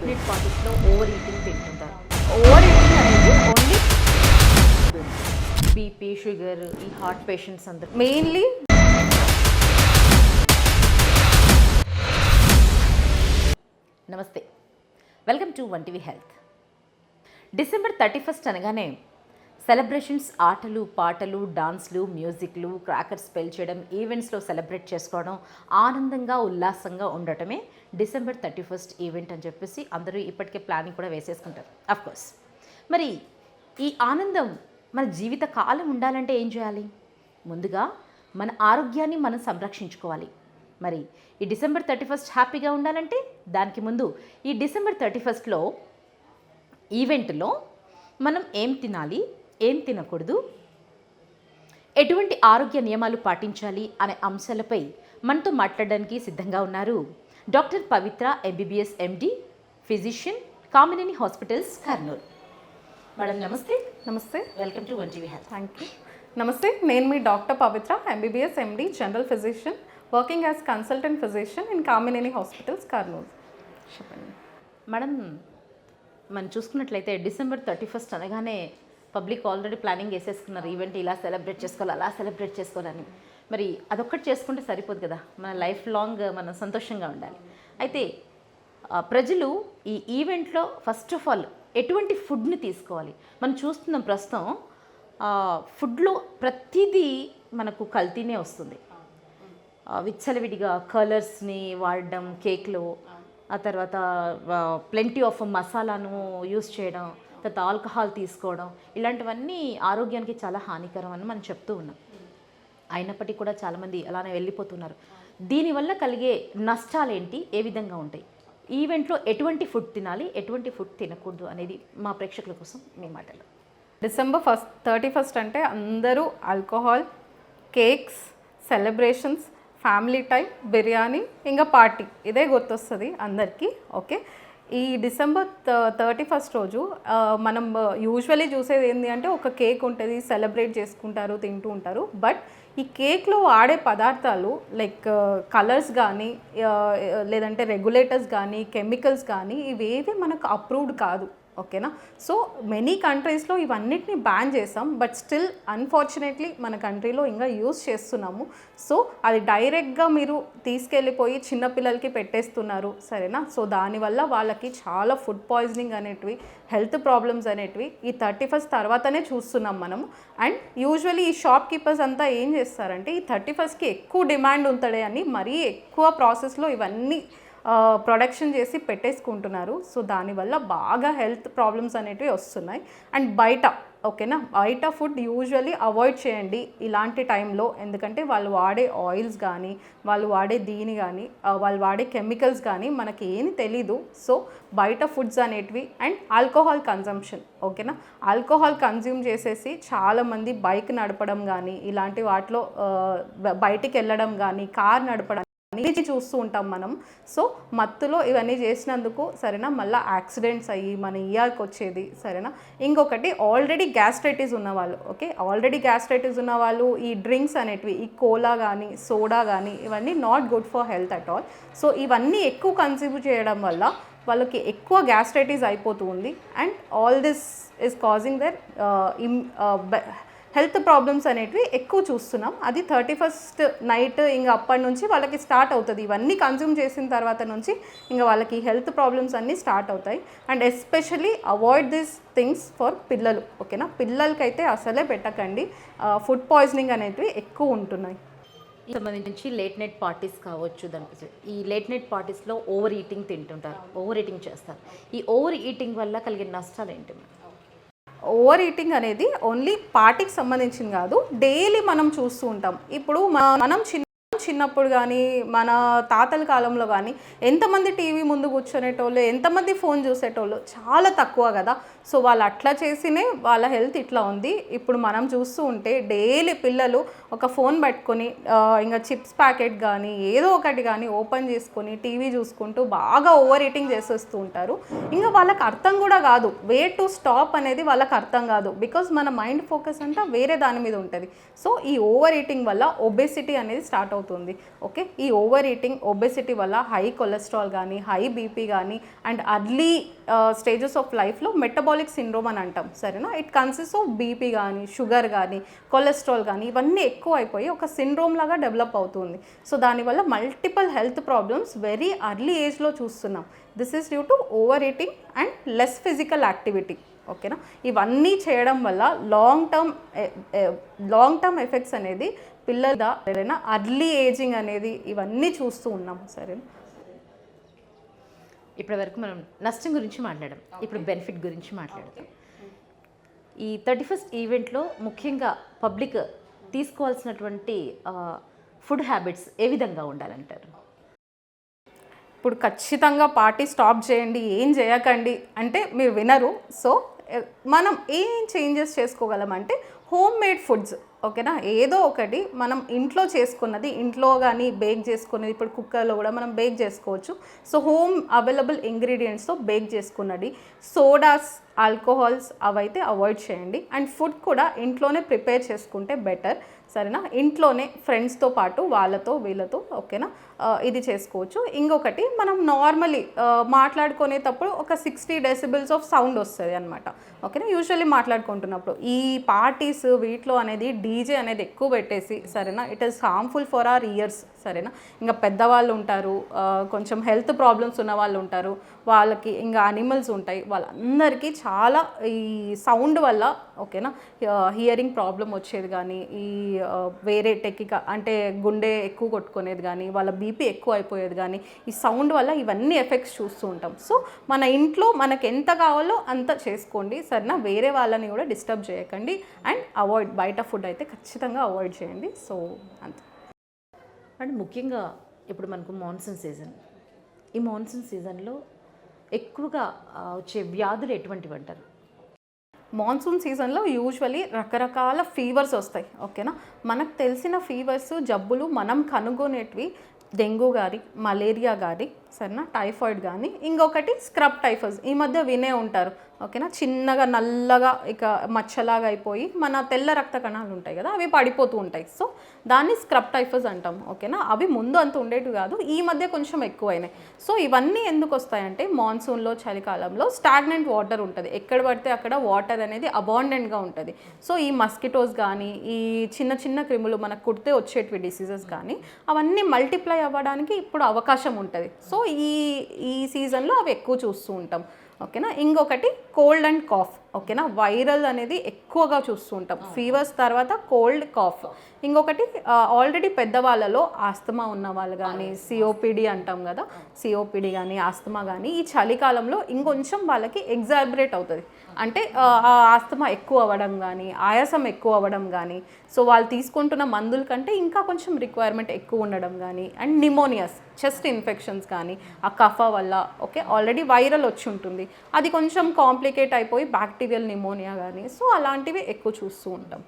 Late పార్టీస్లో over eating తింటుంటారు. Over eating అనేది ఓన్లీ బీపీ, షుగర్, ఈ హార్ట్ పేషెంట్స్ అందరూ మెయిన్లీ. నమస్తే, welcome to one TV health. December 31 అనగానే సెలబ్రేషన్స్, ఆటలు, పాటలు, డాన్స్లు, మ్యూజిక్లు, క్రాకర్స్ పేల్చేయడం, ఈవెంట్స్లో సెలబ్రేట్ చేసుకోవడం, ఆనందంగా ఉల్లాసంగా ఉండటమే డిసెంబర్ 31 ఈవెంట్ అని చెప్పేసి అందరూ ఇప్పటికే ప్లానింగ్ కూడా వేసేసుకుంటారు. అఫ్కోర్స్, మరి ఈ ఆనందం మన జీవిత కాలం ఉండాలంటే ఏం చేయాలి? ముందుగా మన ఆరోగ్యాన్ని మనం సంరక్షించుకోవాలి. మరి ఈ డిసెంబర్ 31 హ్యాపీగా ఉండాలంటే దానికి ముందు ఈ డిసెంబర్ 31లో ఈవెంట్లో మనం ఏం తినాలి, ఏం తినకూడదు, ఎటువంటి ఆరోగ్య నియమాలు పాటించాలి అనే అంశాలపై మనతో మాట్లాడడానికి సిద్ధంగా ఉన్నారు doctor Pavitra, MBBS MD, physician, Kamineni hospitals, Kurnool. Madam నమస్తే. నమస్తే, welcome to one TV health. Thank you. నమస్తే, నేను మీ doctor Pavitra, MBBS MD, general physician, working as consultant physician in Kamineni hospitals, Kurnool. చెప్పండి మేడం, మనం చూసుకున్నట్లయితే డిసెంబర్ 31 అనగానే పబ్లిక్ ఆల్రెడీ ప్లానింగ్ వేసేసుకున్నారు. ఈవెంట్ ఇలా సెలబ్రేట్ చేసుకోవాలి, అలా సెలబ్రేట్ చేసుకోవాలని. మరి అదొక్కటి చేసుకుంటే సరిపోదు కదా, మన లైఫ్ లాంగ్ మనం సంతోషంగా ఉండాలి. అయితే ప్రజలు ఈ ఈవెంట్లో ఫస్ట్ ఆఫ్ ఆల్ ఎటువంటి ఫుడ్ని తీసుకోవాలి? మనం చూస్తున్నాం ప్రస్తుతం ఫుడ్లో ప్రతిదీ మనకు కల్తీనే వస్తుంది. విచ్చలవిడిగా కలర్స్ని వాడడం కేక్లో, ఆ తర్వాత ప్లెంటీ ఆఫ్ మసాలాను యూస్ చేయడం, తర్వాత ఆల్కహాల్ తీసుకోవడం, ఇలాంటివన్నీ ఆరోగ్యానికి చాలా హానికరం అని మనం చెప్తూ ఉన్నాం. అయినప్పటికీ కూడా చాలామంది అలానే వెళ్ళిపోతున్నారు. దీనివల్ల కలిగే నష్టాలు ఏంటి, ఏ విధంగా ఉంటాయి? ఈవెంట్లో ఎటువంటి ఫుడ్ తినాలి, ఎటువంటి ఫుడ్ తినకూడదు అనేది మా ప్రేక్షకుల కోసం మీ మాటలు. డిసెంబర్ 31 అంటే అందరూ alcohol, cakes, celebrations, family time, biryani, ఇంకా పార్టీ, ఇదే గుర్తొస్తుంది అందరికీ. ఓకే, ఈ డిసెంబర్ 31 రోజు మనం యూజువల్లీ చూసేది ఏంటి అంటే ఒక కేక్ ఉంటుంది, సెలబ్రేట్ చేసుకుంటారు, తింటూ ఉంటారు. బట్ ఈ కేక్లో వాడే పదార్థాలు లైక్ కలర్స్ కానీ లేదంటే రెగ్యులేటర్స్ కానీ కెమికల్స్ కానీ ఇవేవి మనకు అప్రూవ్డ్ కాదు. ఓకేనా? సో మెనీ కంట్రీస్లో ఇవన్నిటిని బ్యాన్ చేసాం, బట్ స్టిల్ అన్ఫార్చునేట్లీ మన కంట్రీలో ఇంకా యూస్ చేస్తున్నాము. సో అది డైరెక్ట్గా మీరు తీసుకెళ్ళిపోయి చిన్నపిల్లలకి పెట్టేస్తున్నారు, సరేనా? సో దానివల్ల వాళ్ళకి చాలా ఫుడ్ పాయిజనింగ్ అనేటివి, హెల్త్ ప్రాబ్లమ్స్ అనేటివి ఈ 31 తర్వాతనే చూస్తున్నాం మనము. అండ్ యూజువల్లీ ఈ షాప్ కీపర్స్ అంతా ఏం చేస్తారంటే ఈ 31కి ఎక్కువ డిమాండ్ ఉంటుంది అని మరీ ఎక్కువ ప్రాసెస్లో ఇవన్నీ ప్రొడక్షన్ చేసి పెట్టేసుకుంటున్నారు. సో దానివల్ల బాగా హెల్త్ ప్రాబ్లమ్స్ అనేటివి వస్తున్నాయి. అండ్ బయట, ఓకేనా, బయట ఫుడ్ యూజువల్లీ అవాయిడ్ చేయండి ఇలాంటి టైంలో. ఎందుకంటే వాళ్ళు వాడే ఆయిల్స్ కానీ, వాళ్ళు వాడే కానీ, వాళ్ళు వాడే కెమికల్స్ కానీ మనకి ఏమి తెలీదు. సో బయట ఫుడ్స్ అనేటివి అండ్ ఆల్కహాల్ కన్జంప్షన్, ఓకేనా, ఆల్కహాల్ కన్జ్యూమ్ చేసేసి చాలామంది బైక్ నడపడం కానీ, ఇలాంటి వాటిలో బయటికి వెళ్ళడం కానీ, కార్ నడపడం అనేది చూస్తూ ఉంటాం మనం. సో మత్తులో ఇవన్నీ చేసినందుకు, సరేనా, మళ్ళీ యాక్సిడెంట్స్ అయ్యి మన ఇయర్కి వచ్చేది, సరేనా. ఇంకొకటి ఆల్రెడీ గ్యాస్ట్రైటిస్ ఉన్నవాళ్ళు, ఓకే, ఆల్రెడీ గ్యాస్ట్రైటిస్ ఉన్నవాళ్ళు ఈ డ్రింక్స్ అనేటివి, ఈ కోలా కానీ, సోడా కానీ, ఇవన్నీ not good for health at all. So ఇవన్నీ ఎక్కువ కన్స్యూమ్ చేయడం వల్ల వాళ్ళకి ఎక్కువ గ్యాస్ట్రైటిస్ అయిపోతూ ఉంది. And all this is causing their health problems అనేటివి ఎక్కువ చూస్తున్నాం. అది 31 నైట్ ఇంకా అప్పటి నుంచి వాళ్ళకి స్టార్ట్ అవుతుంది. ఇవన్నీ కన్జ్యూమ్ చేసిన తర్వాత నుంచి ఇంకా వాళ్ళకి హెల్త్ ప్రాబ్లమ్స్ అన్నీ స్టార్ట్ అవుతాయి. And especially avoid this things for పిల్లలు, ఓకేనా. పిల్లలకైతే అసలే పెట్టకండి, ఫుడ్ పాయిజనింగ్ అనేటివి ఎక్కువ ఉంటున్నాయి. సంబంధించి లేట్ నైట్ పార్టీస్ కావచ్చు, దానికి ఈ లేట్ నైట్ పార్టీస్లో ఓవర్ ఈటింగ్ తింటుంటారు, ఓవర్ ఈటింగ్ చేస్తారు. ఈ ఓవర్ ఈటింగ్ వల్ల కలిగే నష్టాలు ఏంటి? ఓవర్ ఈటింగ్ అనేది ఓన్లీ పార్టీకి సంబంధించింది కాదు, డైలీ మనం చూస్తూ ఉంటాం. ఇప్పుడు మనం చిన్నప్పుడు కానీ, మన తాతల కాలంలో కానీ ఎంతమంది టీవీ ముందు కూర్చునేటోళ్ళు, ఎంతమంది ఫోన్ చూసేటోళ్ళు, చాలా తక్కువ కదా. సో వాళ్ళు అట్లా చేసినే వాళ్ళ హెల్త్ ఇట్లా ఉంది. ఇప్పుడు మనం చూస్తూ ఉంటే డైలీ పిల్లలు ఒక ఫోన్ పెట్టుకొని ఇంకా చిప్స్ ప్యాకెట్ కానీ ఏదో ఒకటి కానీ ఓపెన్ చేసుకొని టీవీ చూసుకుంటూ బాగా ఓవర్ ఈటింగ్ చేసేస్తూ ఉంటారు. ఇంకా వాళ్ళకి అర్థం కూడా కాదు, వే టు స్టాప్ అనేది వాళ్ళకి అర్థం కాదు. బికాజ్ మన మైండ్ ఫోకస్ అంతా వేరే దాని మీద ఉంటుంది. సో ఈ ఓవర్ ఈటింగ్ వల్ల ఒబెసిటీ అనేది స్టార్ట్ అవుతుంది. అవుతుంది. ఓకే, ఈ ఓవర్ ఈటింగ్ ఒబెసిటీ వల్ల హై కొలెస్ట్రాల్ కానీ, హై బీపీ కానీ, అండ్ అర్లీ స్టేజెస్ ఆఫ్ లైఫ్లో మెటబాలిక్ సిండ్రోమ్ అని అంటాం. సరేనా, ఇట్ కన్సిస్ట్ ఆఫ్ బీపీ కానీ, షుగర్ కానీ, కొలెస్ట్రాల్ కానీ, ఇవన్నీ ఎక్కువ అయిపోయి ఒక సిండ్రోమ్ లాగా డెవలప్ అవుతుంది. సో దానివల్ల multiple health problems very early ఏజ్లో చూస్తున్నాం. This is due to over eating and less physical activity. ఓకేనా, ఇవన్నీ చేయడం వల్ల లాంగ్ టర్మ్ ఎఫెక్ట్స్ అనేది పిల్లల ఏదైనా అర్లీ ఏజింగ్ అనేది ఇవన్నీ చూస్తూ ఉన్నాం. సరేనా, ఇప్పటి వరకు మనం నష్టం గురించి మాట్లాడాం, ఇప్పుడు బెనిఫిట్ గురించి మాట్లాడతాం. ఈ 31st ఈవెంట్లో ముఖ్యంగా పబ్లిక్ తీసుకోవాల్సినటువంటి ఫుడ్ హ్యాబిట్స్ ఏ విధంగా ఉండాలంటారు? ఇప్పుడు ఖచ్చితంగా పార్టీ స్టాప్ చేయండి, ఏం చేయకండి అంటే మీరు వినరు. సో మనం ఏం చేంజెస్ చేసుకోగలమంటే హోమ్ మేడ్ ఫుడ్స్. ఓకేనా, ఏదో ఒకటి మనం ఇంట్లో చేసుకున్నది, ఇంట్లో కానీ బేక్ చేసుకున్నది, ఇప్పుడు కుక్కర్లో కూడా మనం బేక్ చేసుకోవచ్చు. సో హోమ్ అవైలబుల్ ఇంగ్రీడియంట్స్తో బేక్ చేసుకున్నది, సోడాస్, ఆల్కహాల్స్ అవైతే అవాయిడ్ చేయండి. అండ్ ఫుడ్ కూడా ఇంట్లోనే ప్రిపేర్ చేసుకుంటే బెటర్. సరేనా, ఇంట్లోనే ఫ్రెండ్స్తో పాటు వాళ్ళతో వీళ్ళతో ఓకేనా ఇది చేసుకోవచ్చు. ఇంకొకటి, మనం నార్మలీ మాట్లాడుకునేటప్పుడు ఒక 60 డెసిబిల్స్ ఆఫ్ సౌండ్ వస్తుంది అనమాట. ఓకేనా, యూజువల్లీ మాట్లాడుకుంటున్నప్పుడు ఈ పార్టీస్ వీటిలో అనేది డీజే అనేది ఎక్కువ పెట్టేసి, సరేనా, it is harmful for hour years. సరేనా, ఇంకా పెద్దవాళ్ళు ఉంటారు, కొంచెం హెల్త్ ప్రాబ్లమ్స్ ఉన్న వాళ్ళు ఉంటారు, వాళ్ళకి ఇంకా అనిమల్స్ ఉంటాయి, వాళ్ళందరికీ చాలా ఈ సౌండ్ వల్ల ఓకేనా హియరింగ్ ప్రాబ్లం వచ్చేది కానీ, ఈ వేరే టెక్కిక అంటే గుండె ఎక్కువ కొట్టుకునేది కానీ, వాళ్ళ బీపీ ఎక్కువ అయిపోయేది కానీ, ఈ సౌండ్ వల్ల ఇవన్నీ ఎఫెక్ట్స్ చూస్తూ ఉంటాం. సో మన ఇంట్లో మనకు ఎంత కావాలో అంత చేసుకోండి. సరేనా, వేరే వాళ్ళని కూడా డిస్టర్బ్ చేయకండి. అండ్ అవాయిడ్ బయట ఫుడ్ అయితే ఖచ్చితంగా అవాయిడ్ చేయండి. సో అంతే. అండ్ ముఖ్యంగా ఇప్పుడు మనకు మాన్సూన్ సీజన్, ఈ మాన్సూన్ సీజన్లో ఎక్కువగా వచ్చే వ్యాధులు ఎటువంటివి అంటారు? మాన్సూన్ సీజన్లో యూజువలీ రకరకాల ఫీవర్స్ వస్తాయి. ఓకేనా, మనకు తెలిసిన ఫీవర్స్, జబ్బులు మనం కనుగొనేటివి డెంగ్యూ కానీ, మలేరియా కానీ, సరేనా, టైఫాయిడ్ కానీ, ఇంకొకటి స్క్రబ్ టైఫస్. ఈ మధ్య వినే ఉంటారు. ఓకేనా, చిన్నగా నల్లగా ఇక మచ్చలాగా అయిపోయి మన తెల్ల రక్త కణాలు ఉంటాయి కదా, అవి పడిపోతూ ఉంటాయి. సో దాన్ని స్క్రబ్ టైఫస్ అంటాం. ఓకేనా, అవి ముందు అంత ఉండేవి కాదు, ఈ మధ్య కొంచెం ఎక్కువైనాయి. సో ఇవన్నీ ఎందుకు వస్తాయంటే మాన్సూన్లో, చలికాలంలో స్టాగ్నెంట్ వాటర్ ఉంటుంది, ఎక్కడ పడితే అక్కడ వాటర్ అనేది అబాండెంట్గా ఉంటుంది. సో ఈ మస్కిటోస్ కానీ, ఈ చిన్న చిన్న క్రిములు మనకు కుడితే వచ్చేటివి డిసీజెస్ కానీ, అవన్నీ మల్టిప్లై అవ్వడానికి ఇప్పుడు అవకాశం ఉంటుంది. సో ఈ సీజన్లో అవి ఎక్కువ చూస్తూ ఉంటాం. ఓకేనా, ఇంకొకటి కోల్డ్ అండ్ కాఫ్. ఓకేనా, వైరల్ అనేది ఎక్కువగా చూస్తూ ఉంటాం. ఫీవర్స్ తర్వాత కోల్డ్, కాఫ్. ఇంకొకటి ఆల్రెడీ పెద్దవాళ్ళలో ఆస్తమా ఉన్న వాళ్ళు కానీ, సిఓపిడి అంటాం కదా, సిఓపిడి కానీ, ఆస్తమా కానీ ఈ చలికాలంలో ఇంకొంచెం వాళ్ళకి ఎగ్జాబరేట్ అవుతుంది. అంటే ఆ ఆస్తమా ఎక్కువ అవ్వడం కానీ, ఆయాసం ఎక్కువ అవ్వడం కానీ, సో వాళ్ళు తీసుకుంటున్న మందుల కంటే ఇంకా కొంచెం రిక్వైర్మెంట్ ఎక్కువ ఉండడం కానీ, అండ్ నిమోనియాస్, చెస్ట్ ఇన్ఫెక్షన్స్ కానీ ఆ కఫ వల్ల ఓకే ఆల్రెడీ వైరల్ వచ్చి ఉంటుంది, అది కొంచెం కాంప్లికేట్ అయిపోయి బ్యాక్టీరియల్ నిమోనియా కానీ, సో అలాంటివి ఎక్కువ చూస్తూ ఉంటాం.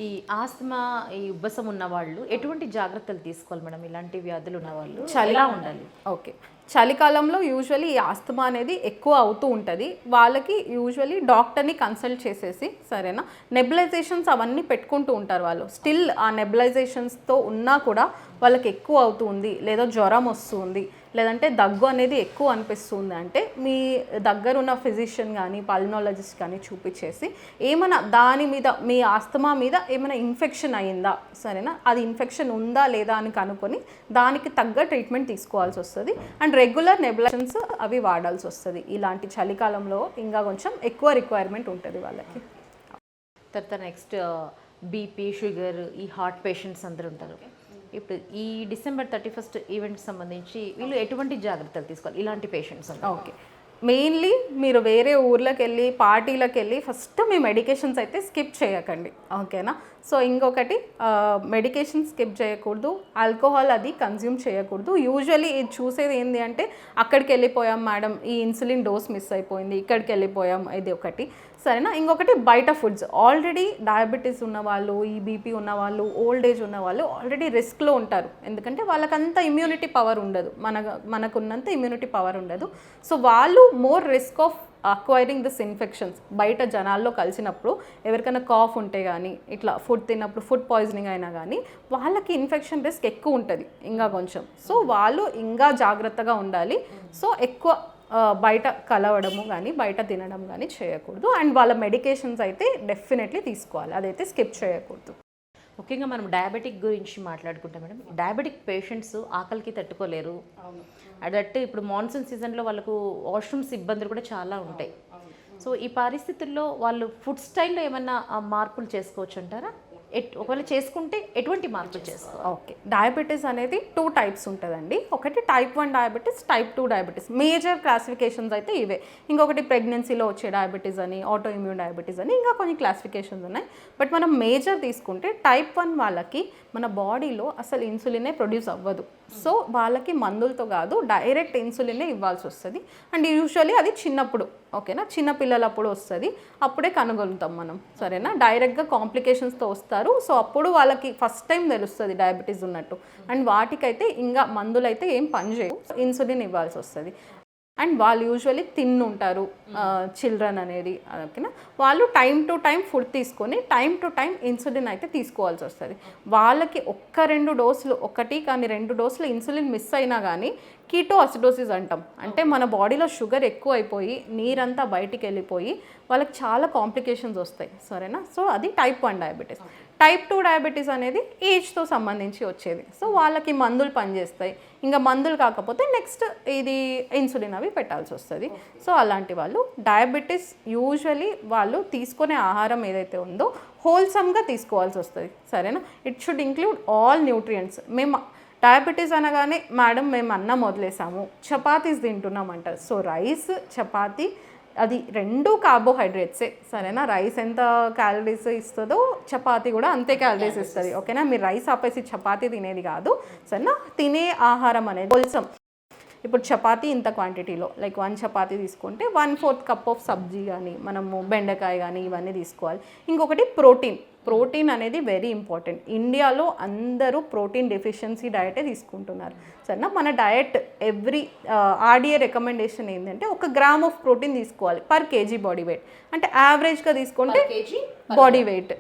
ఈ ఆస్తమా, ఈ ఉబ్బసం ఉన్న వాళ్ళు ఎటువంటి జాగ్రత్తలు తీసుకోవాలి మేడం? ఇలాంటి వ్యాధులు ఉన్న వాళ్ళు ఎలా ఉండాలి? ఓకే, చలికాలంలో యూజువల్లీ ఈ ఆస్తమా అనేది ఎక్కువ అవుతూ ఉంటుంది. వాళ్ళకి యూజువల్లీ డాక్టర్ని కన్సల్ట్ చేసేసి, సరేనా, నెబులైజేషన్స్ అవన్నీ పెట్టుకుంటూ ఉంటారు వాళ్ళు. స్టిల్ ఆ నెబులైజేషన్స్తో ఉన్నా కూడా వాళ్ళకి ఎక్కువ అవుతుంది, లేదా జ్వరం వస్తుంది, లేదంటే దగ్గు అనేది ఎక్కువ అనిపిస్తుంది అంటే మీ దగ్గర ఉన్న ఫిజిషియన్ కానీ, పల్మనాలజిస్ట్ కానీ చూపించేసి ఏమైనా దాని మీద, మీ ఆస్తమా మీద ఏమైనా ఇన్ఫెక్షన్ అయ్యిందా, సరేనా, అది ఇన్ఫెక్షన్ ఉందా లేదా అని కనుక్కొని దానికి తగ్గ ట్రీట్మెంట్ తీసుకోవాల్సి వస్తుంది. అండ్ రెగ్యులర్ నెబులైజేషన్స్ అవి వాడాల్సి వస్తుంది. ఇలాంటి చలికాలంలో ఇంకా కొంచెం ఎక్కువ రిక్వైర్మెంట్ ఉంటుంది వాళ్ళకి. తర్వాత నెక్స్ట్ బీపీ, షుగర్, ఈ హార్ట్ పేషెంట్స్ అందరూ ఉంటారు. ఇప్పుడు ఈ December 31st ఈవెంట్కి సంబంధించి వీళ్ళు ఎటువంటి జాగ్రత్తలు తీసుకోవాలి ఇలాంటి పేషెంట్స్? ఓకే, మెయిన్లీ మీరు వేరే ఊర్లోకి వెళ్ళి పార్టీలకు వెళ్ళి ఫస్ట్ మీ మెడికేషన్స్ అయితే స్కిప్ చేయకండి. ఓకేనా, సో ఇంకొకటి మెడికేషన్ స్కిప్ చేయకూడదు, ఆల్కహాల్ అది కన్జ్యూమ్ చేయకూడదు. యూజువల్లీ ఇది చూసేది ఏంటి అంటే అక్కడికి వెళ్ళిపోయాం మేడం, ఈ ఇన్సులిన్ డోస్ మిస్ అయిపోయింది, ఇక్కడికి వెళ్ళిపోయాం, ఇది ఒకటి. సరేనా. ఇంకొకటి బయట ఫుడ్స్, ఆల్రెడీ డయాబెటీస్ ఉన్నవాళ్ళు, ఈ బీపీ ఉన్నవాళ్ళు, ఓల్డ్ ఏజ్ ఉన్నవాళ్ళు ఆల్రెడీ రిస్క్లో ఉంటారు. ఎందుకంటే వాళ్ళకంత ఇమ్యూనిటీ పవర్ ఉండదు, మనకున్నంత ఇమ్యూనిటీ పవర్ ఉండదు. సో వాళ్ళు more risk of acquiring this infections. బయట జనాల్లో కలిసినప్పుడు ఎవరికైనా కాఫ్ ఉంటే కానీ, ఇట్లా ఫుడ్ తిన్నప్పుడు ఫుడ్ పాయిజనింగ్ అయినా కానీ వాళ్ళకి ఇన్ఫెక్షన్ రిస్క్ ఎక్కువ ఉంటుంది ఇంకా కొంచెం. సో వాళ్ళు ఇంకా జాగ్రత్తగా ఉండాలి. సో ఎక్కువ బయట కలవడము కానీ బయట తినడం కానీ చేయకూడదు. అండ్ వాళ్ళ మెడికేషన్స్ అయితే డెఫినెట్లీ తీసుకోవాలి, అదైతే స్కిప్ చేయకూడదు. ముఖ్యంగా మనం డయాబెటిక్ గురించి మాట్లాడుకుంటాం మేడం. డయాబెటిక్ పేషెంట్స్ ఆకలికి తట్టుకోలేరు. అదట్టు ఇప్పుడు మాన్సూన్ సీజన్లో వాళ్ళకు వాష్రూమ్స్ ఇబ్బందులు కూడా చాలా ఉంటాయి. సో ఈ పరిస్థితుల్లో వాళ్ళు ఫుడ్ స్టైల్లో ఏమన్నా మార్పులు చేసుకోవచ్చు అంటారా? ఒకవేళ చేసుకుంటే ఎటువంటి మార్పులు చేసుకోవాలి? ఓకే, డయాబెటీస్ అనేది 2 టైప్స్ ఉంటుందండి. ఒకటి type 1 diabetes, type 2 diabetes. Major classifications అయితే ఇవే. ఇంకొకటి ప్రెగ్నెన్సీలో వచ్చే డయాబెటీస్ అని, ఆటో ఇమ్యూన్ డయాబెటీస్ అని, ఇంకా కొన్ని క్లాసిఫికేషన్స్ ఉన్నాయి. బట్ మనం మేజర్ తీసుకుంటే టైప్ 1 వాళ్ళకి మన బాడీలో అసలు ఇన్సులినే ప్రొడ్యూస్ అవ్వదు. సో వాళ్ళకి మందులతో కాదు, డైరెక్ట్ ఇన్సులినే ఇవ్వాల్సి వస్తుంది. అండ్ యూజువల్లీ అది చిన్నప్పుడు, ఓకేనా, చిన్న పిల్లలప్పుడు వస్తుంది, అప్పుడే కనుగొలుగుతాం మనం, సరేనా. డైరెక్ట్గా కాంప్లికేషన్స్తో వస్తారు. సో అప్పుడు వాళ్ళకి ఫస్ట్ టైం తెలుస్తుంది డయాబెటీస్ ఉన్నట్టు. అండ్ వాటికైతే ఇంకా మందులు అయితే ఏం పని చేయవు, ఇన్సులిన్ ఇవ్వాల్సి వస్తుంది. అండ్ వాళ్ళు యూజువల్లీ తిన్నుంటారు చిల్డ్రన్ అనేది, ఓకేనా. వాళ్ళు టైం టు టైం ఫుడ్ తీసుకొని టైం టు టైం ఇన్సులిన్ అయితే తీసుకోవాల్సి వస్తుంది. వాళ్ళకి 1-2 డోసులు, 1 కానీ 2 డోసులు ఇన్సులిన్ మిస్ అయినా కానీ కీటో అసిడోసిస్ అంటాం. అంటే మన బాడీలో షుగర్ ఎక్కువ అయిపోయి నీరంతా బయటికి వెళ్ళిపోయి వాళ్ళకి చాలా కాంప్లికేషన్స్ వస్తాయి, సరేనా. సో అది టైప్ 1 డయాబెటీస్. టైప్ 2 డయాబెటీస్ అనేది ఏజ్తో సంబంధించి వచ్చేది. సో వాళ్ళకి మందులు పనిచేస్తాయి. ఇంకా మందులు కాకపోతే నెక్స్ట్ ఇది ఇన్సులిన్ అవి పెట్టాల్సి వస్తుంది. సో అలాంటి వాళ్ళు డయాబెటీస్ యూజువలీ వాళ్ళు తీసుకునే ఆహారం ఏదైతే ఉందో హోల్సమ్గా తీసుకోవాల్సి వస్తుంది, సరేనా. It should include all nutrients. మేము డయాబెటీస్ అనగానే మేడం మేము అన్నం వదిలేసాము, చపాతీస్ తింటున్నామంటారు. సో రైస్, చపాతీ అది 2 కార్బోహైడ్రేట్సే, సరేనా. రైస్ ఎంత క్యాలరీస్ ఇస్తుందో చపాతీ కూడా అంతే క్యాలరీస్ ఇస్తుంది, ఓకేనా. మీరు రైస్ ఆపేసి చపాతీ తినేది కాదు, సరేనా. తినే ఆహారం అనేది హోల్సమ్. ఇప్పుడు చపాతీ ఇంత క్వాంటిటీలో, లైక్ 1 చపాతీ తీసుకుంటే 1/4 కప్ ఆఫ్ సబ్జీ కానీ, మనము బెండకాయ కానీ ఇవన్నీ తీసుకోవాలి. ఇంకొకటి ప్రోటీన్ అనేది వెరీ ఇంపార్టెంట్. ఇండియాలో అందరూ ప్రోటీన్ డెఫిషియన్సీ డయటే తీసుకుంటున్నారు, సరేనా. మన డయట్ ఎవ్రీ ఆర్డిఏ రికమెండేషన్ ఏంటంటే 1 గ్రామ్ ఆఫ్ ప్రోటీన్ తీసుకోవాలి పర్ కేజీ బాడీ వెయిట్. అంటే యావరేజ్గా తీసుకుంటే body weight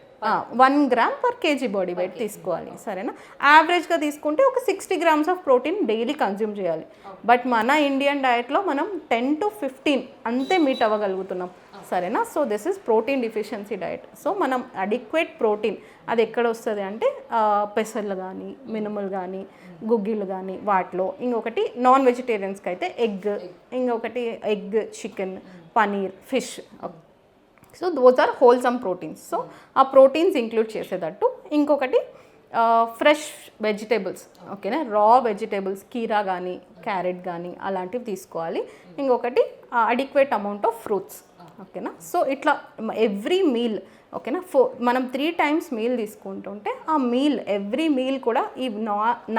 1 gram per KG body weight తీసుకోవాలి, సరేనా. యావరేజ్గా తీసుకుంటే ఒక 60 grams of protein daily consume చేయాలి. బట్ మన ఇండియన్ డయట్లో మనం 10 to 15 అంతే మీట్ అవ్వగలుగుతున్నాం, సరేనా. So this is protein deficiency diet. So మనం అడిక్వేట్ ప్రోటీన్ అది ఎక్కడ వస్తుంది అంటే పెసర్లు కానీ, మినుములు కానీ, గుగ్గిళ్ళు కానీ వాటిలో. ఇంకొకటి నాన్ వెజిటేరియన్స్కి అయితే ఇంకొకటి egg, chicken, paneer, fish. So those are wholesome proteins. So ఆ ప్రోటీన్స్ ఇంక్లూడ్ చేసేటట్టు. ఇంకొకటి ఫ్రెష్ వెజిటేబుల్స్, ఓకేనా. రా వెజిటేబుల్స్, కీరా కానీ, క్యారెట్ కానీ అలాంటివి తీసుకోవాలి. ఇంకొకటి అడిక్వేట్ అమౌంట్ ఆఫ్ ఫ్రూట్స్, ఓకేనా. సో ఇట్లా ఎవ్రీ మీల్, ఓకేనా. మనం 3 times మీల్ తీసుకుంటుంటే ఆ మీల్ ఎవ్రీ మీల్ కూడా ఈ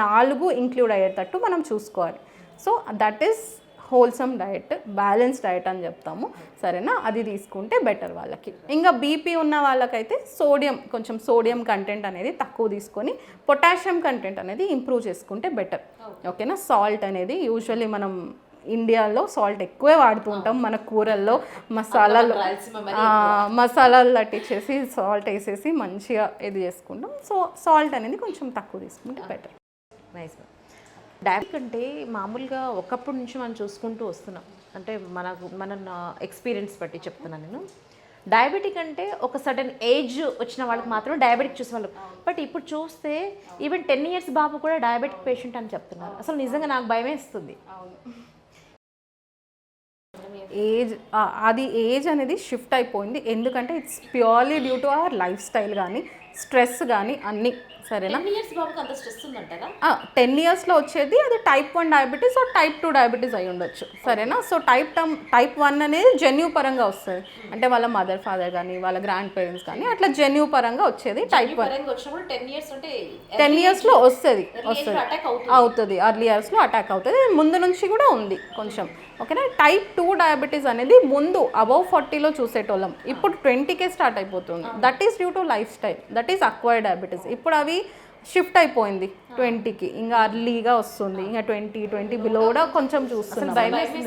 4 ఇంక్లూడ్ అయ్యేటట్టు మనం చూసుకోవాలి. So that is wholesome diet, balance diet అని చెప్తాము, సరేనా. అది తీసుకుంటే బెటర్ వాళ్ళకి. ఇంకా బీపీ ఉన్న వాళ్ళకైతే కొంచెం సోడియం కంటెంట్ అనేది తక్కువ తీసుకొని పొటాషియం కంటెంట్ అనేది ఇంప్రూవ్ చేసుకుంటే బెటర్, ఓకేనా. సాల్ట్ అనేది యూజువల్లీ మనం ఇండియాలో సాల్ట్ ఎక్కువే వాడుతూ ఉంటాం. మన కూరల్లో మసాలాలు తట్టించేసి సాల్ట్ వేసేసి మంచిగా ఇది చేసుకుంటాం. సో సాల్ట్ అనేది కొంచెం తక్కువ తీసుకుంటే బెటర్. నైస్. డయాబెటిక్ అంటే మామూలుగా ఒకప్పటి నుంచి మనం చూసుకుంటూ వస్తున్నాం. అంటే మన ఎక్స్పీరియన్స్ బట్టి చెప్తున్నాను నేను. డయాబెటిక్ అంటే ఒక సడన్ ఏజ్ వచ్చిన వాళ్ళకి మాత్రం డయాబెటిక్ చూసేవాళ్ళు. బట్ ఇప్పుడు చూస్తే ఈవెన్ 10 years బాబు కూడా డయాబెటిక్ పేషెంట్ అని చెప్తున్నారు. అసలు నిజంగా నాకు భయమేస్తుంది. ఏజ్ అనేది షిఫ్ట్ అయిపోయింది. ఎందుకంటే it's purely due to our life style కానీ, స్ట్రెస్ కానీ అన్నీ, సరేనా. 10 ఇయర్స్ బాబుకి అంత స్ట్రెస్ ఉందంటారా? 10 ఇయర్స్లో వచ్చేది అది type 1 diabetes or type 2 diabetes అయి ఉండొచ్చు, సరేనా. సో టైప్ 1 అనేది జన్యు పరంగా వస్తుంది, అంటే వాళ్ళ మదర్ ఫాదర్ కానీ వాళ్ళ గ్రాండ్ పేరెంట్స్ కానీ అట్లా జన్యు పరంగా వచ్చేది టైప్ 1. పరంగా వచ్చినప్పుడు 10 ఇయర్స్ అంటే 10 ఇయర్స్లో వస్తుంది అటాక్ అవుతుంది, అర్లీ ఇయర్స్లో అటాక్ అవుతుంది, ముందు నుంచి కూడా ఉంది కొంచెం, ఓకేనా. టైప్ 2 డయాబెటీస్ అనేది ముందు అబౌవ్ 40లో చూసేటోళ్ళం, ఇప్పుడు 20కే స్టార్ట్ అయిపోతుంది. That is due to life style, that is acquired diabetes. ఇప్పుడు అవి షిఫ్ట్ అయిపోయింది 20కి, ఇంకా అర్లీగా వస్తుంది, ఇంకా 20 బిలో కూడా కొంచెం చూస్తున్నాం.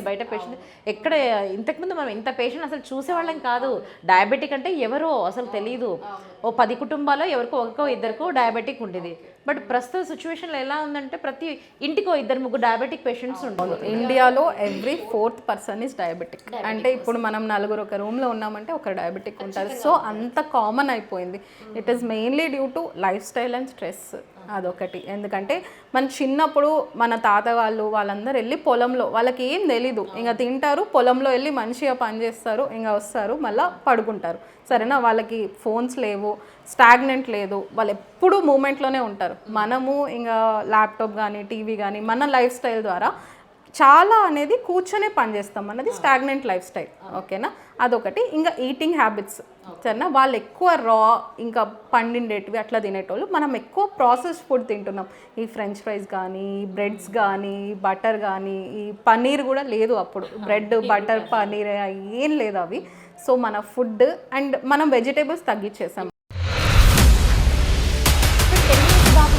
బయట పేషెంట్ ఎక్కడ ఇంతకుముందు మనం ఇంత పేషెంట్ అసలు చూసేవాళ్ళం కాదు. డయాబెటిక్ అంటే ఎవరో అసలు తెలియదు. ఓ 10 కుటుంబాల్లో ఎవరికో ఒకరికో ఇద్దరికో డయాబెటిక్ ఉండేది. బట్ ప్రస్తుత సిచ్యువేషన్లో ఎలా ఉందంటే ప్రతి ఇంటికో 2-3 డయాబెటిక్ పేషెంట్స్ ఉంటారు. ఇండియాలో every 4th person is diabetic. అంటే ఇప్పుడు మనం నలుగురు ఒక రూమ్లో ఉన్నామంటే ఒక డయాబెటిక్ ఉంటుంది. సో అంత కామన్ అయిపోయింది. It is mainly due to life style and stress, అదొకటి. ఎందుకంటే మన చిన్నప్పుడు మన తాత వాళ్ళందరూ వెళ్ళి పొలంలో, వాళ్ళకి ఏం తెలీదు, ఇంకా తింటారు, పొలంలో వెళ్ళి మంచిగా పని చేస్తారు, ఇంకా వస్తారు, మళ్ళీ పడుకుంటారు, సరేనా. వాళ్ళకి ఫోన్స్ లేవు, స్టాగ్నెంట్ లేదు, వాళ్ళు ఎప్పుడూ మూమెంట్లోనే ఉంటారు. మనము ఇంకా ల్యాప్టాప్ కానీ టీవీ కానీ మన లైఫ్ స్టైల్ ద్వారా చాలా అనేది కూర్చొనే పని చేస్తాం అన్నది స్టాగ్నెంట్ లైఫ్ స్టైల్, ఓకేనా. అదొకటి. ఇంకా ఈటింగ్ హ్యాబిట్స్, సరేనా. వాళ్ళు ఎక్కువ రా ఇంకా పండిండేటివి అట్లా తినేటోళ్ళు, మనం ఎక్కువ ప్రాసెస్ ఫుడ్ తింటున్నాం. ఈ ఫ్రెంచ్ ఫ్రైస్ కానీ, బ్రెడ్స్ కానీ, బటర్ కానీ, ఈ పన్నీర్ కూడా లేదు అప్పుడు, బ్రెడ్ బటర్ పన్నీర్ ఏం లేదు అవి. సో మన ఫుడ్ అండ్ మనం వెజిటేబుల్స్ తగ్గించేసాం.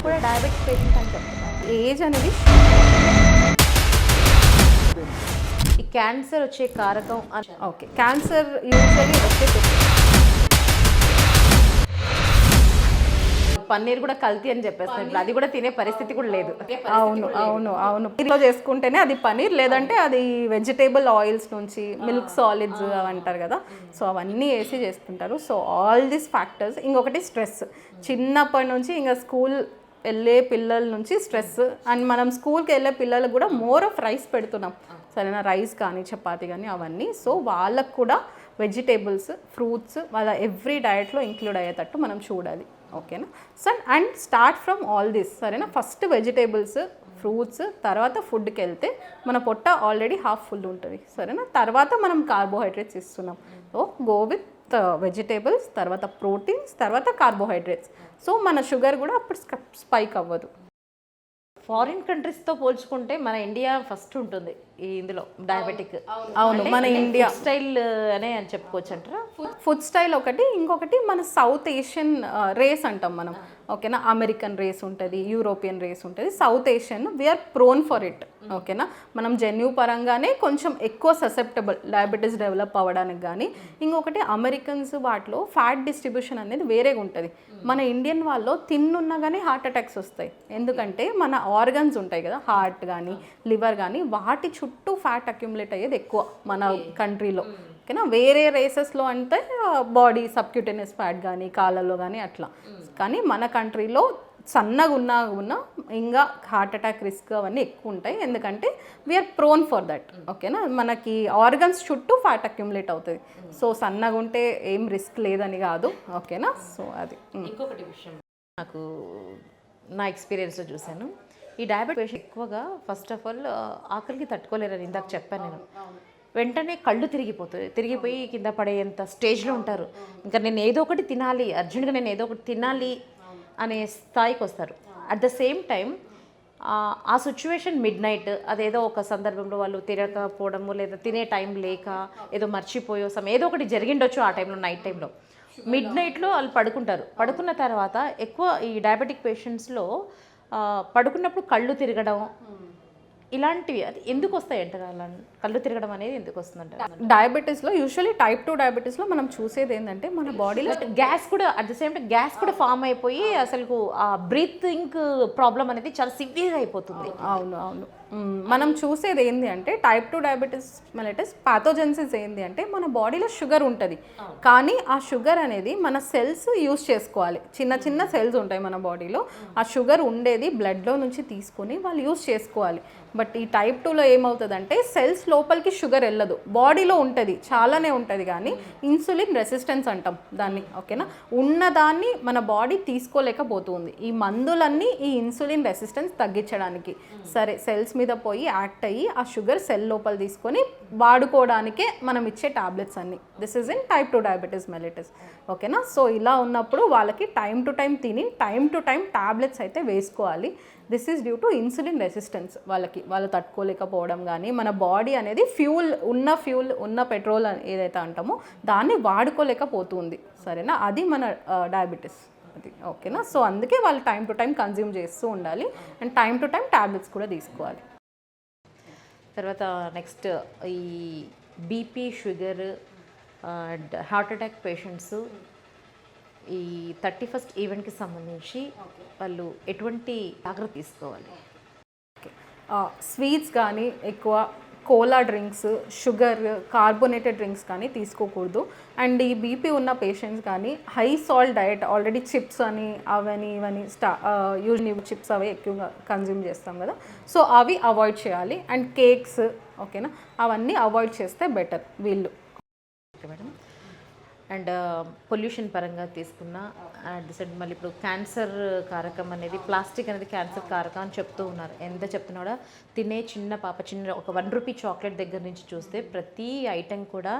కూడా డయాబెటిక్ పేషెంట్ అని చెప్తున్నారు. ఏజ్ అనేది ఈ క్యాన్సర్ వచ్చే కారకం ఓకే. క్యాన్సర్ యూజువల్లీ వచ్చే పన్నీర్ కూడా కల్తీ అని చెప్పేస్తారు. ఇప్పుడు అది కూడా తినే పరిస్థితి కూడా లేదు. అవును ఇంట్లో చేసుకుంటేనే అది పన్నీర్, లేదంటే అది వెజిటేబుల్ ఆయిల్స్ నుంచి మిల్క్ సాలిడ్స్ అంటారు కదా, సో అవన్నీ వేసి చేస్తుంటారు. So all these factors. ఇంకొకటి స్ట్రెస్, చిన్నప్పటి నుంచి ఇంకా స్కూల్ వెళ్ళే పిల్లల నుంచి స్ట్రెస్, అండ్ మనం స్కూల్కి వెళ్ళే పిల్లలకు కూడా మోర్ ఆఫ్ రైస్ పెడుతున్నాం, సరేనా. రైస్ కానీ చపాతి కానీ అవన్నీ. సో వాళ్ళకు కూడా వెజిటేబుల్స్, ఫ్రూట్స్ వాళ్ళ ఎవ్రీ డయట్లో ఇంక్లూడ్ అయ్యేటట్టు మనం చూడాలి, ఓకేనా. So and start from all this, సరేనా. ఫస్ట్ వెజిటేబుల్స్, ఫ్రూట్స్, తర్వాత ఫుడ్కి వెళ్తే మన పొట్ట ఆల్రెడీ హాఫ్ ఫుల్ ఉంటుంది, సరేనా. తర్వాత మనం కార్బోహైడ్రేట్స్ ఇస్తున్నాం. సో గో విత్ వెజిటేబుల్స్, తర్వాత ప్రోటీన్స్, తర్వాత కార్బోహైడ్రేట్స్. సో మన షుగర్ కూడా అప్పుడు స్పైక్ అవ్వదు. ఫారిన్ కంట్రీస్తో పోల్చుకుంటే మన ఇండియా ఫస్ట్ ఉంటుంది ఇందులో డయాబెటిక్. అవును, మన ఇండియా స్టైల్ అనే అని చెప్పుకోవచ్చు అంటారా. ఫుడ్ స్టైల్ ఒకటి, ఇంకొకటి మన సౌత్ ఏషియన్ రేస్ అంటాం మనం, ఓకేనా. అమెరికన్ రేస్ ఉంటుంది, యూరోపియన్ రేస్ ఉంటుంది, south Asian we are prone for it, ఓకేనా. మనం జన్యు పరంగానే కొంచెం ఎక్కువ ససెప్టబుల్ డయాబెటీస్ డెవలప్ అవ్వడానికి. కానీ ఇంకొకటి అమెరికన్స్ వాటిలో ఫ్యాట్ డిస్ట్రిబ్యూషన్ అనేది వేరేగా ఉంటుంది. మన ఇండియన్ వాళ్ళు తిన్నున్నా కానీ హార్ట్ అటాక్స్ వస్తాయి, ఎందుకంటే మన ఆర్గన్స్ ఉంటాయి కదా, హార్ట్ కానీ లివర్ కానీ, వాటి చుట్టూ ఫ్యాట్ అక్యుములేట్ అయ్యేది ఎక్కువ మన కంట్రీలో, ఓకేనా. వేరే రేసెస్లో అంటే బాడీ సబ్క్యూటేనియస్ ఫ్యాట్ కానీ కాళ్ళలో కానీ అట్లా, కానీ మన కంట్రీలో సన్నగా ఉన్నా ఇంకా హార్ట్ అటాక్ రిస్క్ అవన్నీ ఎక్కువ ఉంటాయి, ఎందుకంటే వీఆర్ ప్రోన్ ఫర్ దట్, ఓకేనా. మనకి ఆర్గన్స్ చుట్టూ ఫ్యాట్ అక్యుములేట్ అవుతుంది. సో సన్నగా ఉంటే ఏం రిస్క్ లేదని కాదు, ఓకేనా. సో అది ఇంకొకటి విషయం నాకు నా ఎక్స్పీరియన్స్లో చూశాను. ఈ డయాబెటిక్ పేషెంట్ ఎక్కువగా ఫస్ట్ ఆఫ్ ఆల్ ఆకలికి తట్టుకోలేరని ఇందాక చెప్పాను నేను. వెంటనే కళ్ళు తిరిగిపోయి కింద పడేంత స్టేజ్లో ఉంటారు. ఇంకా నేను ఏదో ఒకటి తినాలి, అర్జెంట్గా నేను ఏదో ఒకటి తినాలి అనే స్థాయికి వస్తారు. అట్ ద సేమ్ టైం ఆ సిచ్యువేషన్ మిడ్ నైట్, అదేదో ఒక సందర్భంలో వాళ్ళు తినకపోవడము, లేదా తినే టైం లేక ఏదో మర్చిపోయో ఏదో ఒకటి జరిగిండొచ్చు ఆ టైంలో, నైట్ టైంలో మిడ్ నైట్లో వాళ్ళు పడుకుంటారు. పడుకున్న తర్వాత ఎక్కువ ఈ డయాబెటిక్ పేషెంట్స్లో పడుకున్నప్పుడు కళ్ళు తిరగడం ఇలాంటివి అది ఎందుకు వస్తాయి అంటారు? అలా కళ్ళు తిరగడం అనేది ఎందుకు వస్తుందంటారు? డయాబెటీస్లో యూజువల్లీ టైప్ 2 డయాబెటీస్లో మనం చూసేది ఏంటంటే మన బాడీలో గ్యాస్ కూడా at the same time gas కూడా ఫామ్ అయిపోయి అసలు ఆ బ్రీతింగ్ ప్రాబ్లం అనేది చాలా సివియర్గా అయిపోతుంది. అవును మనం చూసేది ఏంటి అంటే టైప్ 2 డయాబెటీస్ మెలిటస్ పాథోజెన్సిస్ ఏంటి అంటే మన బాడీలో షుగర్ ఉంటుంది, కానీ ఆ షుగర్ అనేది మన సెల్స్ యూజ్ చేసుకోవాలి. చిన్న సెల్స్ ఉంటాయి మన బాడీలో, ఆ షుగర్ ఉండేది బ్లడ్లో నుంచి తీసుకొని వాళ్ళు యూజ్ చేసుకోవాలి. బట్ ఈ టైప్ 2లో ఏమవుతుందంటే సెల్స్ లోపలికి షుగర్ వెళ్ళదు, బాడీలో ఉంటుంది, చాలానే ఉంటుంది, కానీ ఇన్సులిన్ రెసిస్టెన్స్ అంటాం దాన్ని, ఓకేనా. ఉన్నదాన్ని మన బాడీ తీసుకోలేకపోతుంది. ఈ మందులన్నీ ఈ ఇన్సులిన్ రెసిస్టెన్స్ తగ్గించడానికి సరే సెల్స్ మీద పోయి యాక్ట్ అయ్యి ఆ షుగర్ సెల్ లోపల తీసుకొని వాడుకోవడానికే మనం ఇచ్చే టాబ్లెట్స్ అన్నీ. This is in type 2 diabetes mellitus, ఓకేనా. సో ఇలా ఉన్నప్పుడు వాళ్ళకి టైం టు టైం తిని టైం టు టైం టాబ్లెట్స్ అయితే వేసుకోవాలి. This is due to insulin resistance. వాళ్ళు తట్టుకోలేకపోవడం కానీ మన బాడీ అనేది ఫ్యూల్ ఉన్న పెట్రోల్ ఏదైతే అంటామో దాన్ని వాడుకోలేకపోతుంది, సరేనా. అది మన డయాబెటీస్ అది, ఓకేనా. సో అందుకే వాళ్ళు టైం టు టైం కన్జ్యూమ్ చేస్తూ ఉండాలి and time to time tablets కూడా తీసుకోవాలి. తర్వాత నెక్స్ట్ ఈ BP, sugar and heart attack patients ఈ 31st ఈవెంట్కి సంబంధించి వాళ్ళు ఎటువంటి జాగ్రత్త తీసుకోవాలి? స్వీట్స్ కానీ ఎక్కువ Kola drinks, sugar, carbonated drinks కానీ తీసుకోకూడదు. అండ్ ఈ బీపీ ఉన్న పేషెంట్స్ కానీ high salt diet, already chips అని అవని ఇవని యూజువల్లీ చిప్స్ అవి ఎక్కువగా కన్జ్యూమ్ చేస్తాం కదా, సో అవి అవాయిడ్ చేయాలి. అండ్ కేక్స్, ఓకేనా, అవన్నీ అవాయిడ్ చేస్తే బెటర్ వీళ్ళు. Okay madam. అండ్ పొల్యూషన్ పరంగా తీసుకున్న డిసైడ్ మళ్ళీ ఇప్పుడు క్యాన్సర్ కారకం అనేది, ప్లాస్టిక్ అనేది క్యాన్సర్ కారకం అని చెప్తూ ఉన్నారు. ఎంత చెప్తున్నా కూడా తినే చిన్న ఒక 1 రూపీ చాక్లెట్ దగ్గర నుంచి చూస్తే ప్రతి ఐటెం కూడా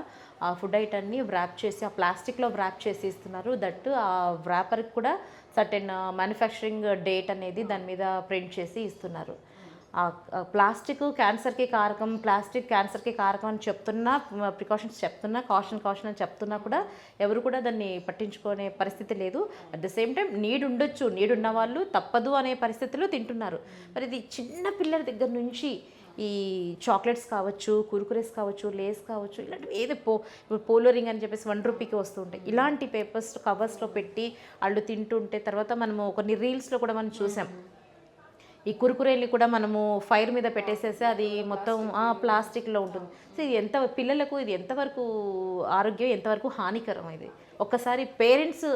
ఆ ఫుడ్ ఐటమ్ని వ్రాప్ చేసి ఆ ప్లాస్టిక్లో వ్రాప్ చేసి ఇస్తున్నారు. దట్ ఆ వ్రాపర్కి కూడా సర్టెన్ మ్యానుఫ్యాక్చరింగ్ డేట్ అనేది దాని మీద ప్రింట్ చేసి ఇస్తున్నారు. ప్లాస్టిక్ క్యాన్సర్కి కారకం, ప్లాస్టిక్ క్యాన్సర్కి కారకం అని చెప్తున్నా, ప్రికాషన్స్ చెప్తున్నా, కాషన్ అని చెప్తున్నా కూడా ఎవరు కూడా దాన్ని పట్టించుకునే పరిస్థితి లేదు. At the same time need ఉన్న వాళ్ళు తప్పదు అనే పరిస్థితిలో తింటున్నారు. మరి ఇది చిన్న పిల్లల దగ్గర నుంచి ఈ చాక్లెట్స్ కావచ్చు, కుర్కురేస్ కావచ్చు, లేస్ కావచ్చు, ఇలాంటివి ఇప్పుడు పోలో రింగ్ అని చెప్పేసి 1 రూపీకి వస్తుంటాయి. ఇలాంటి పేపర్స్ కవర్స్లో పెట్టి వాళ్ళు తింటుంటే తర్వాత మనము కొన్ని రీల్స్లో కూడా మనం చూసాం. ఈ కురుకురేలు కూడా మనము ఫైర్ మీద పెట్టేసేసి అది మొత్తం ప్లాస్టిక్లో ఉంటుంది. సో ఇది పిల్లలకు ఇది ఎంతవరకు ఆరోగ్యం, ఎంతవరకు హానికరం? ఇది ఒక్కసారి పేరెంట్స్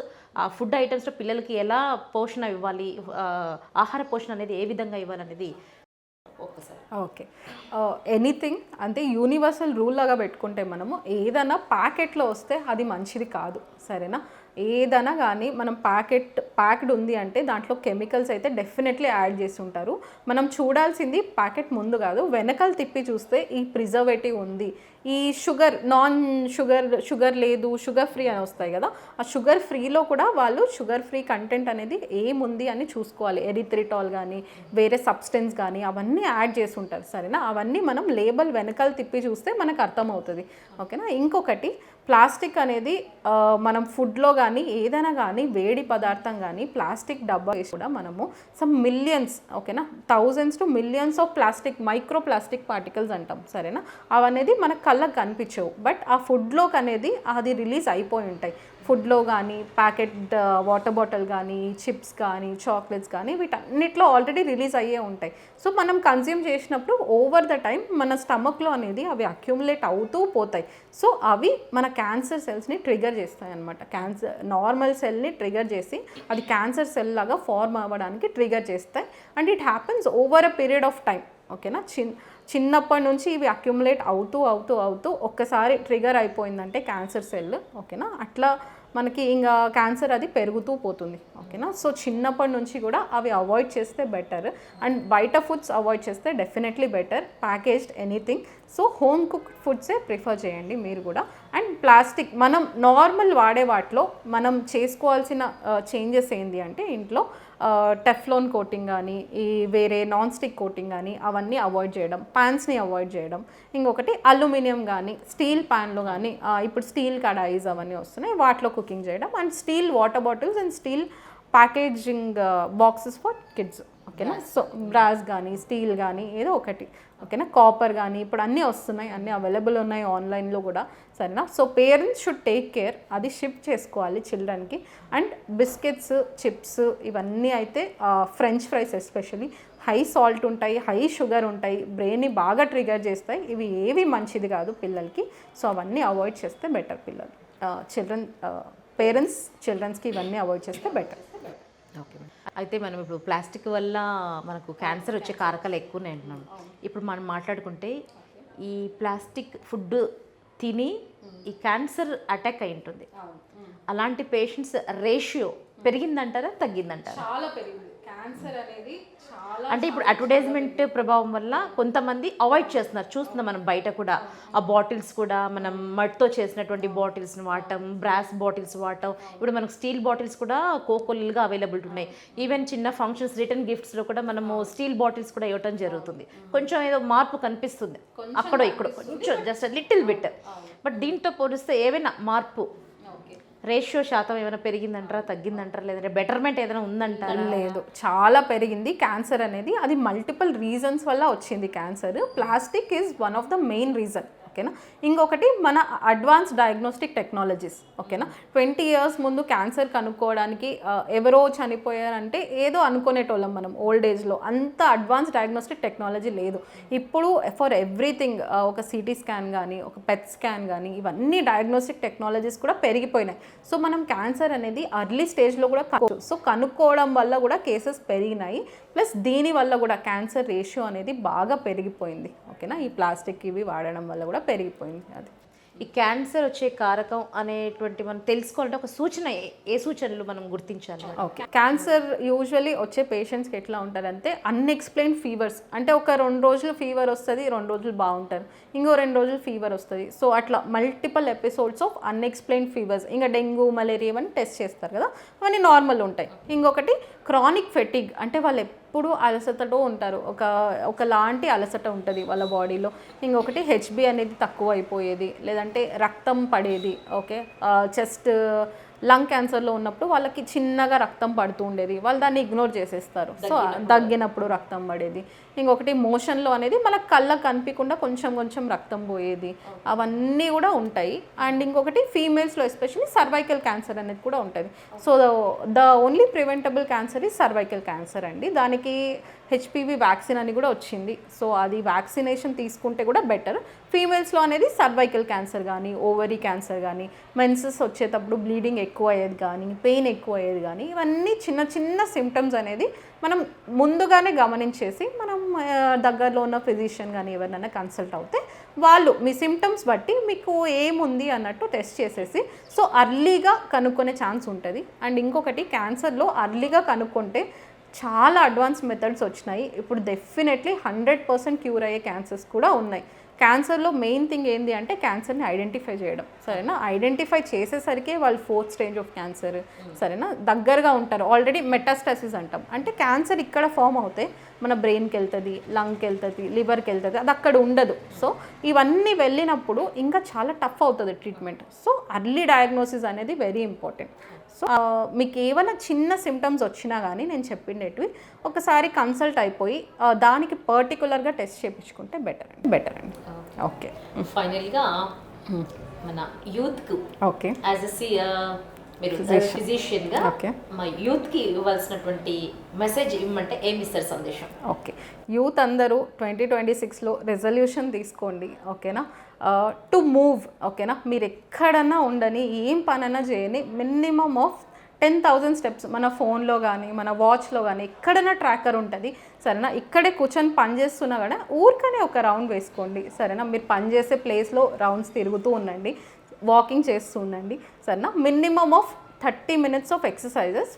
ఆ ఫుడ్ ఐటమ్స్లో పిల్లలకి ఎలా పోషణ ఇవ్వాలి, ఆహార పోషణ అనేది ఏ విధంగా ఇవ్వాలనేది ఒక్కసారి. ఓకే, ఎనీథింగ్ అంటే యూనివర్సల్ రూల్ లాగా పెట్టుకుంటే మనము ఏదైనా ప్యాకెట్లో వస్తే అది మంచిది కాదు, సరేనా. ఏదైనా కానీ మనం ప్యాక్డ్ ఉంది అంటే దాంట్లో కెమికల్స్ అయితే డెఫినెట్లీ యాడ్ చేసి ఉంటారు. మనం చూడాల్సింది ప్యాకెట్ ముందు కాదు, వెనకాల తిప్పి చూస్తే ఈ ప్రిజర్వేటివ్ ఉంది, ఈ షుగర్ లేదు, షుగర్ ఫ్రీ అని వస్తాయి కదా, ఆ షుగర్ ఫ్రీలో కూడా వాళ్ళు షుగర్ ఫ్రీ కంటెంట్ అనేది ఏముంది అని చూసుకోవాలి. ఎరిథ్రిటాల్ కానీ వేరే సబ్స్టెన్స్ కానీ అవన్నీ యాడ్ చేసి ఉంటారు, సరేనా. అవన్నీ మనం లేబుల్ వెనకాల తిప్పి చూస్తే మనకు అర్థమవుతుంది, ఓకేనా. ఇంకొకటి ప్లాస్టిక్ అనేది మనం ఫుడ్లో కానీ ఏదైనా కానీ వేడి పదార్థం కానీ ప్లాస్టిక్ డబ్బా వేసి కూడా మనము సమ్ మిలియన్స్, ఓకేనా, thousands to millions of micro plastic particles అంటాం, సరేనా. అవనేది మన కళ్ళకు కనిపించవు, బట్ ఆ ఫుడ్లోకి అనేది అది రిలీజ్ అయిపోయి ఉంటాయి. ఫుడ్లో కానీ ప్యాకెట్ వాటర్ బాటిల్ కానీ చిప్స్ కానీ చాక్లెట్స్ కానీ వీటన్నిటిలో ఆల్రెడీ రిలీజ్ అయ్యే ఉంటాయి. సో మనం కన్జ్యూమ్ చేసినప్పుడు ఓవర్ ద టైం మన స్టమక్లో అనేది అవి అక్యుములేట్ అవుతూ పోతాయి. సో అవి మన క్యాన్సర్ సెల్స్ని ట్రిగర్ చేస్తాయి అన్నమాట. నార్మల్ సెల్ని ట్రిగర్ చేసి అది క్యాన్సర్ సెల్ లాగా ఫార్మ్ అవ్వడానికి ట్రిగర్ చేస్తాయి. And it happens over a period of time, ఓకేనా. చిన్నప్పటి నుంచి ఇవి అక్యుములేట్ అవుతూ ఒక్కసారి ట్రిగర్ అయిపోయిందంటే క్యాన్సర్ సెల్, ఓకేనా, అట్లా మనకి ఇంకా క్యాన్సర్ అది పెరుగుతూ పోతుంది, ఓకేనా. సో చిన్నప్పటి నుంచి కూడా అవి అవాయిడ్ చేస్తే బెటర్. అండ్ బయట ఫుడ్స్ అవాయిడ్ చేస్తే definitely better, packaged anything. So home cook ఫుడ్సే ప్రిఫర్ చేయండి మీరు కూడా. అండ్ ప్లాస్టిక్ మనం నార్మల్ వాడే వాటిలో మనం చేసుకోవాల్సిన చేంజెస్ ఏంటి అంటే ఇంట్లో టెఫ్లోన్ కోటింగ్ కానీ ఈ వేరే నాన్ స్టిక్ కోటింగ్ కానీ అవన్నీ అవాయిడ్ చేయడం, ప్యాన్స్ని అవాయిడ్ చేయడం. ఇంకొకటి అల్యూమినియం కానీ స్టీల్ ప్యాన్లో కానీ ఇప్పుడు స్టీల్ కడాయిస్ అవన్నీ వస్తున్నాయి, వాటిలో కుకింగ్ చేయడం. And steel water bottles and steel packaging boxes for kids, ఓకేనా. సో బ్రాస్ కానీ స్టీల్ కానీ ఏదో ఒకటి, ఓకేనా. కాపర్ కానీ ఇప్పుడు అన్నీ వస్తున్నాయి, అన్నీ అవైలబుల్ ఉన్నాయి ఆన్లైన్లో కూడా, సరేనా. So parents should take care, అది షిఫ్ట్ చేసుకోవాలి చిల్డ్రన్కి. అండ్ బిస్కెట్స్, చిప్స్ ఇవన్నీ అయితే French fries especially high salt ఉంటాయి, హై షుగర్ ఉంటాయి, బ్రెయిన్ని బాగా ట్రిగర్ చేస్తాయి. ఇవి ఏవి మంచిది కాదు పిల్లలకి. సో అవన్నీ అవాయిడ్ చేస్తే బెటర్. పేరెంట్స్ చిల్డ్రన్స్కి ఇవన్నీ అవాయిడ్ చేస్తే బెటర్. ఓకే. అయితే మనం ఇప్పుడు ప్లాస్టిక్ వల్ల మనకు క్యాన్సర్ వచ్చే కారకాలు ఎక్కువ ఉన్నాయి అంటున్నాం. ఇప్పుడు మనం మాట్లాడుకుంటే ఈ ప్లాస్టిక్ ఫుడ్ తిని ఈ క్యాన్సర్ అటాక్ అయి ఉంటుంది. అలాంటి పేషెంట్స్ రేషియో పెరిగిందంటారా తగ్గిందంటారా? చాలా పెరిగింది క్యాన్సర్ అనేది చాలా. అంటే ఇప్పుడు అడ్వర్టైజ్మెంట్ ప్రభావం వల్ల కొంతమంది అవాయిడ్ చేస్తున్నారు, చూస్తున్నాం మనం బయట కూడా. ఆ బాటిల్స్ కూడా మనం మట్టితో చేసినటువంటి బాటిల్స్ని వాడటం, బ్రాస్ బాటిల్స్ వాడటం. ఇప్పుడు మనకు స్టీల్ బాటిల్స్ కూడా కోకోలుగా అవైలబుల్ ఉన్నాయి. ఈవెన్ చిన్న ఫంక్షన్స్ రిటర్న్ గిఫ్ట్స్లో కూడా మనము స్టీల్ బాటిల్స్ కూడా ఇవ్వటం జరుగుతుంది. కొంచెం ఏదో మార్పు కనిపిస్తుంది అక్కడో ఇక్కడ, కొంచెం జస్ట్ లిటిల్ బిట్. బట్ దీంతో పోలిస్తే ఏవైనా మార్పు రేషియో శాతం ఏమైనా పెరిగిందంటారా తగ్గిందంటారా, లేదంటే బెటర్మెంట్ ఏదైనా ఉందంటారా? లేదు, చాలా పెరిగింది క్యాన్సర్ అనేది. అది మల్టిపుల్ రీజన్స్ వల్ల వచ్చింది cancer. Plastic is one of the main reason. ఓకేనా. ఇంకొకటి మన అడ్వాన్స్ డయాగ్నోస్టిక్ టెక్నాలజీస్. ఓకేనా. 20 years ముందు క్యాన్సర్ కనుక్కోవడానికి ఎవరో చనిపోయారంటే ఏదో అనుకునేటోళ్ళం మనం ఓల్డ్ ఏజ్లో. అంత అడ్వాన్స్ డయాగ్నోస్టిక్ టెక్నాలజీ లేదు. ఇప్పుడు ఫర్ ఎవ్రీథింగ్ ఒక సిటీ స్కాన్ కానీ, ఒక పెట్ స్కాన్ కానీ, ఇవన్నీ డయాగ్నోస్టిక్ టెక్నాలజీస్ కూడా పెరిగిపోయినాయి. సో మనం క్యాన్సర్ అనేది అర్లీ స్టేజ్లో కూడా సో కనుక్కోవడం వల్ల కూడా కేసెస్ పెరిగినాయి. ప్లస్ దీనివల్ల కూడా క్యాన్సర్ రేషియో అనేది బాగా పెరిగిపోయింది. ఓకేనా. ఈ ప్లాస్టిక్ ఇవి వాడడం వల్ల కూడా పెరిగిపోయింది. అది ఈ క్యాన్సర్ వచ్చే కారకం అనేటువంటి మనం తెలుసుకోవాలంటే ఒక సూచన, ఏ సూచనలు మనం గుర్తించాలి? ఓకే. క్యాన్సర్ యూజువల్లీ వచ్చే పేషెంట్స్కి ఎట్లా ఉంటారంటే అన్ఎక్స్ప్లెయిన్డ్ ఫీవర్స్. అంటే ఒక 2 రోజులు ఫీవర్ వస్తుంది, 2 రోజులు బాగుంటారు, ఇంకో 2 రోజులు ఫీవర్ వస్తుంది. సో అట్లా multiple episodes of unexplained fevers. ఇంకా డెంగ్యూ, మలేరియా ఇవన్నీ టెస్ట్ చేస్తారు కదా, అవన్నీ నార్మల్ ఉంటాయి. ఇంకొకటి క్రానిక్ ఫెటిగ్, అంటే వాళ్ళు ఎప్పుడు అలసటతో ఉంటారు, ఒకలాంటి అలసట ఉంటుంది వాళ్ళ బాడీలో. ఇంకొకటి హెచ్బి అనేది తక్కువ అయిపోయేది, లేదంటే రక్తం పడేది. ఓకే. చెస్ట్ లంగ్ క్యాన్సర్లో ఉన్నప్పుడు వాళ్ళకి చిన్నగా రక్తం పడుతూ ఉండేది, వాళ్ళు దాన్ని ఇగ్నోర్ చేసేస్తారు. సో దగ్గినప్పుడు రక్తం పడేది. ఇంకొకటి మోషన్లో అనేది మనకు కళ్ళకు కనిపించకుండా కొంచెం కొంచెం రక్తం పోయేది, అవన్నీ కూడా ఉంటాయి. అండ్ ఇంకొకటి ఫీమేల్స్లో ఎస్పెషల్లీ సర్వైకల్ క్యాన్సర్ అనేది కూడా ఉంటుంది. So the only preventable cancer ఈ సర్వైకల్ క్యాన్సర్ అండి. దానికి హెచ్పివి వ్యాక్సిన్ అని కూడా వచ్చింది. సో అది వ్యాక్సినేషన్ తీసుకుంటే కూడా బెటర్. ఫీమేల్స్లో అనేది సర్వైకల్ క్యాన్సర్ కానీ, ఓవరీ క్యాన్సర్ కానీ, మెన్సెస్ వచ్చేటప్పుడు బ్లీడింగ్ ఎక్కువ అయ్యేది కానీ, పెయిన్ ఎక్కువ అయ్యేది కానీ, ఇవన్నీ చిన్న చిన్న సిమ్టమ్స్ అనేది మనం ముందుగానే గమనించేసి మనం దగ్గరలో ఉన్న ఫిజిషియన్ కానీ ఎవరినైనా కన్సల్ట్ అవుతే వాళ్ళు మీ సిమ్టమ్స్ బట్టి మీకు ఏముంది అన్నట్టు టెస్ట్ చేసేసి సో అర్లీగా కనుక్కునే ఛాన్స్ ఉంటుంది. అండ్ ఇంకొకటి క్యాన్సర్లో అర్లీగా కనుక్కుంటే చాలా అడ్వాన్స్ మెథడ్స్ వచ్చినాయి. ఇప్పుడు డెఫినెట్లీ 100% క్యూర్ అయ్యే క్యాన్సర్స్ కూడా ఉన్నాయి. క్యాన్సర్లో మెయిన్ థింగ్ ఏంటి అంటే క్యాన్సర్ని ఐడెంటిఫై చేయడం. సరేనా. ఐడెంటిఫై చేసేసరికి వాళ్ళు 4th స్టేజ్ ఆఫ్ క్యాన్సర్. సరేనా. దగ్గరగా ఉంటారు. ఆల్రెడీ మెటాస్టాసిస్ అంటాం, అంటే క్యాన్సర్ ఇక్కడ ఫామ్ అవుతే మన బ్రెయిన్కి వెళ్తుంది, లంగ్కి వెళ్తుంది, లివర్కి వెళ్తుంది, అది అక్కడ ఉండదు. సో ఇవన్నీ వెళ్ళినప్పుడు ఇంకా చాలా టఫ్ అవుతుంది ట్రీట్మెంట్. సో అర్లీ డయాగ్నోసిస్ అనేది వెరీ ఇంపార్టెంట్. సో మీకు ఏమైనా చిన్న సిమ్టమ్స్ వచ్చినా కానీ నేను చెప్పిండేటివి ఒకసారి కన్సల్ట్ అయిపోయి దానికి పర్టికులర్గా టెస్ట్ చేయించుకుంటే బెటర్ అండి. ఓకే. ఫైనల్గా మన యూత్కు ఓకే యాజ్ మీరు ఫిజిషియన్గా మా యూత్కి ఇవ్వాల్సినటువంటి మెసేజ్ ఇవ్వమంటే ఏమి ఇస్తారు సందేశం? ఓకే. యూత్ అందరూ 2026లో రెజల్యూషన్ తీసుకోండి. ఓకేనా. To move. ఓకేనా. మీరు ఎక్కడన్నా ఉండని, ఏం పనైనా చేయని, మినిమమ్ ఆఫ్ 10,000 స్టెప్స్ మన ఫోన్లో కానీ మన వాచ్లో కానీ ఎక్కడైనా ట్రాకర్ ఉంటుంది. సరేనా. ఇక్కడే కూర్చొని పని చేస్తున్నా కూడా ఊరికనే ఒక రౌండ్ వేసుకోండి. సరేనా. మీరు పని చేసే ప్లేస్లో రౌండ్స్ తిరుగుతూ ఉండండి, వాకింగ్ చేస్తూ ఉండండి. సరేనా. Minimum of 30 minutes of exercises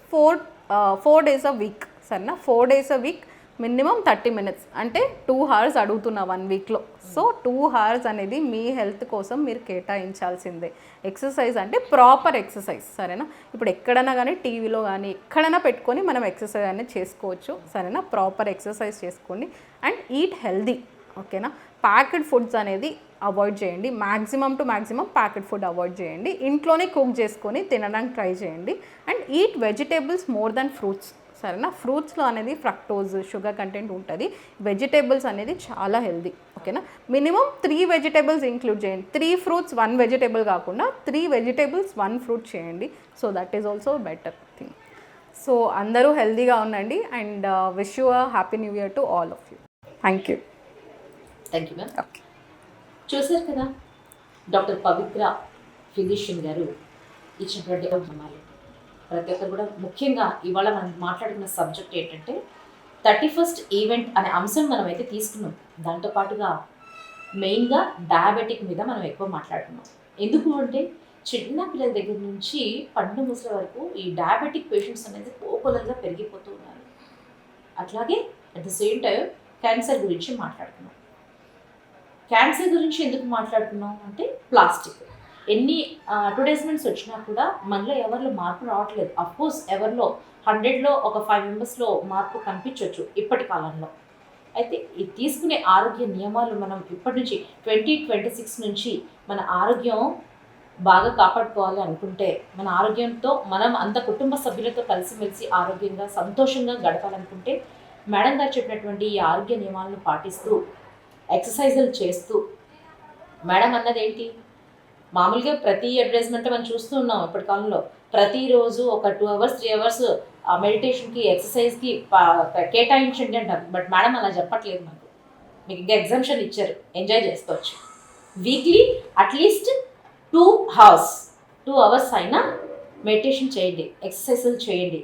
4 days a week. సరేనా. 4 days a week minimum 30 minutes, అంటే 2 hours అడుగుతున్నా 1 weekలో. సో 2 hours అనేది మీ హెల్త్ కోసం మీరు కేటాయించాల్సిందే. ఎక్సర్సైజ్ అంటే ప్రాపర్ ఎక్సర్సైజ్. సరేనా. ఇప్పుడు ఎక్కడైనా కానీ టీవీలో కానీ ఎక్కడైనా పెట్టుకొని మనం ఎక్సర్సైజ్ అనేది చేసుకోవచ్చు. సరేనా. ప్రాపర్ ఎక్సర్సైజ్ చేసుకోండి అండ్ ఈట్ హెల్దీ. ఓకేనా. ప్యాకెడ్ ఫుడ్స్ అనేది అవాయిడ్ చేయండి. Maximum to maximum packed food avoid చేయండి. ఇంట్లోనే కుక్ చేసుకొని తినడానికి ట్రై చేయండి. And eat vegetables more than fruits. సరేనా. ఫ్రూట్స్లో అనేది ఫ్రక్టోజ్, షుగర్ కంటెంట్ ఉంటుంది. వెజిటేబుల్స్ అనేది చాలా హెల్దీ. ఓకేనా. మినిమం 3 vegetables ఇంక్లూడ్ చేయండి. 3 fruits 1 vegetable కాకుండా 3 vegetables 1 fruit చేయండి. So that is also better thing. So అందరూ హెల్దీగా ఉండండి and wish you a happy new year to all of you. Thank you. Thank you ma'am. Okay. చూసారు కదా doctor పవిత్ర physician గారు ఇచ్చినటువంటి అవసరాలు. ప్రతి ఒక్కరు కూడా ముఖ్యంగా ఇవాళ మనం మాట్లాడుకున్న సబ్జెక్ట్ ఏంటంటే 31st ఈవెంట్ అనే అంశం మనం అయితే తీసుకున్నాం. దాంతోపాటుగా మెయిన్గా డయాబెటిక్ మీద మనం ఎక్కువ మాట్లాడుకున్నాం. ఎందుకు అంటే చిన్న పిల్లల దగ్గర నుంచి పండు ముసలి వరకు ఈ డయాబెటిక్ పేషెంట్స్ అనేది కోకొలలుగా పెరిగిపోతూ ఉన్నారు. అట్లాగే at the same time cancer గురించి మాట్లాడుకున్నాం. క్యాన్సర్ గురించి ఎందుకు మాట్లాడుకున్నాం అంటే ప్లాస్టిక్ ఎన్ని అడ్వర్టైజ్మెంట్స్ వచ్చినా కూడా మనలో ఎవరిలో మార్పు రావట్లేదు. అఫ్కోర్స్ ఎవరిలో 100లో ఒక 5 మెంబర్స్లో మార్పు కనిపించవచ్చు ఇప్పటి కాలంలో. అయితే ఇది తీసుకునే ఆరోగ్య నియమాలు మనం ఇప్పటి నుంచి 2026 నుంచి మన ఆరోగ్యం బాగా కాపాడుకోవాలి అనుకుంటే, మన ఆరోగ్యంతో మనం అంత కుటుంబ సభ్యులతో కలిసిమెలిసి ఆరోగ్యంగా సంతోషంగా గడపాలనుకుంటే మేడం గారు చెప్పినటువంటి ఈ ఆరోగ్య నియమాలను పాటిస్తూ ఎక్సర్సైజులు చేస్తూ, మేడం అన్నది ఏంటి, మామూలుగా ప్రతి అడ్వర్టైజ్మెంట్ మనం చూస్తూ ఉన్నాం ఇప్పటి కాలంలో. ప్రతిరోజు ఒక 2 hours 3 hours మెడిటేషన్కి ఎక్సర్సైజ్కి కేటాయించండి అంటారు. బట్ మేడం అలా చెప్పట్లేదు మనకు. మీకు ఇంకా ఎగ్జామ్షన్ ఇచ్చారు, ఎంజాయ్ చేసుకోవచ్చు. వీక్లీ అట్లీస్ట్ 2 hours అయినా మెడిటేషన్ చేయండి, ఎక్సర్సైజులు చేయండి.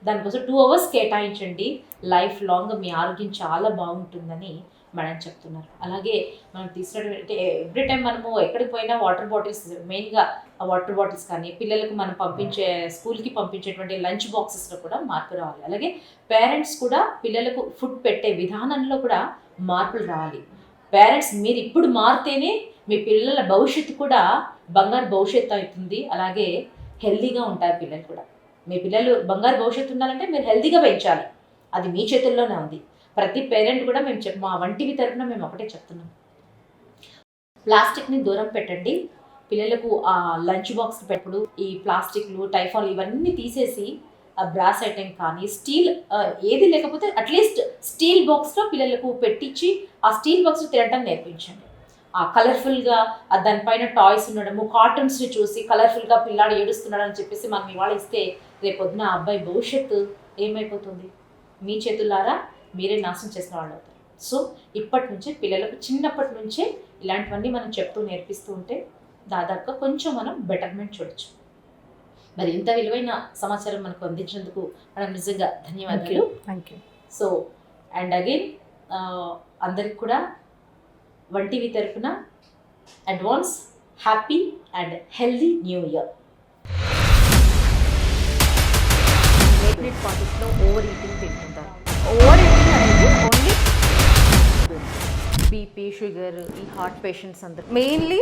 దానికోసం 2 hours కేటాయించండి. లైఫ్ లాంగ్ మీ ఆరోగ్యం చాలా బాగుంటుందని మేడం చెప్తున్నారు. అలాగే మనం తీసుకున్నటువంటి ఎవ్రీ టైం మనము ఎక్కడికి పోయినా వాటర్ బాటిల్స్, మెయిన్గా వాటర్ బాటిల్స్ కానీ పిల్లలకు మనం స్కూల్కి పంపించేటువంటి లంచ్ బాక్సెస్లో కూడా మార్పు రావాలి. అలాగే పేరెంట్స్ కూడా పిల్లలకు ఫుడ్ పెట్టే విధానంలో కూడా మార్పులు రావాలి. పేరెంట్స్ మీరు ఇప్పుడు మారితేనే మీ పిల్లల భవిష్యత్తు కూడా బంగారు భవిష్యత్తు అవుతుంది. అలాగే హెల్తీగా ఉంటారు పిల్లలు కూడా. మీ పిల్లలు బంగారు భవిష్యత్తు ఉండాలంటే మీరు హెల్తీగా పెంచాలి. అది మీ చేతుల్లోనే ఉంది. ప్రతి పేరెంట్ కూడా మేము మా వంటివి తరపున మేము ఒకటే చెప్తున్నాం, ప్లాస్టిక్ని దూరం పెట్టండి. పిల్లలకు ఆ లంచ్ బాక్స్ పెట్టప్పుడు ఈ ప్లాస్టిక్లు, టైఫాల్ ఇవన్నీ తీసేసి బ్రాస్ ఐటెం కానీ స్టీల్ ఏది లేకపోతే అట్లీస్ట్ స్టీల్ బాక్స్లో పిల్లలకు పెట్టించి ఆ స్టీల్ బాక్స్ తినడం నేర్పించండి. ఆ కలర్ఫుల్గా దానిపైన టాయ్స్ ఉండడము, కార్టూన్స్ని చూసి కలర్ఫుల్గా పిల్లాడు ఏడుస్తున్నాడు అని చెప్పేసి మనం ఇవాళ ఇస్తే రేపొద్దున ఆ అబ్బాయి భవిష్యత్తు ఏమైపోతుంది? మీ చేతులారా మీరే నాశనం చేసిన వాళ్ళు అవుతారు. సో ఇప్పటి నుంచే పిల్లలకు చిన్నప్పటి నుంచే ఇలాంటివన్నీ మనం చెప్తూ నేర్పిస్తూ ఉంటే దాదాపుగా కొంచెం మనం బెటర్మెంట్ చూడొచ్చు. మరి ఇంత విలువైన సమాచారం మనకు అందించినందుకు మనం నిజంగా ధన్యవాదాలు. Thank you. So and again అందరికి కూడా వంటివి తరపున advance happy and healthy new year. Late night పార్టీస్లో ఓవర్ ఈటింగ్ తింటుంటారు. ఓవర్ ఈటింగ్ అనేది ఓన్లీ బీపీ, షుగర్, ఈ హార్ట్ పేషెంట్స్ అందరూ మెయిన్లీ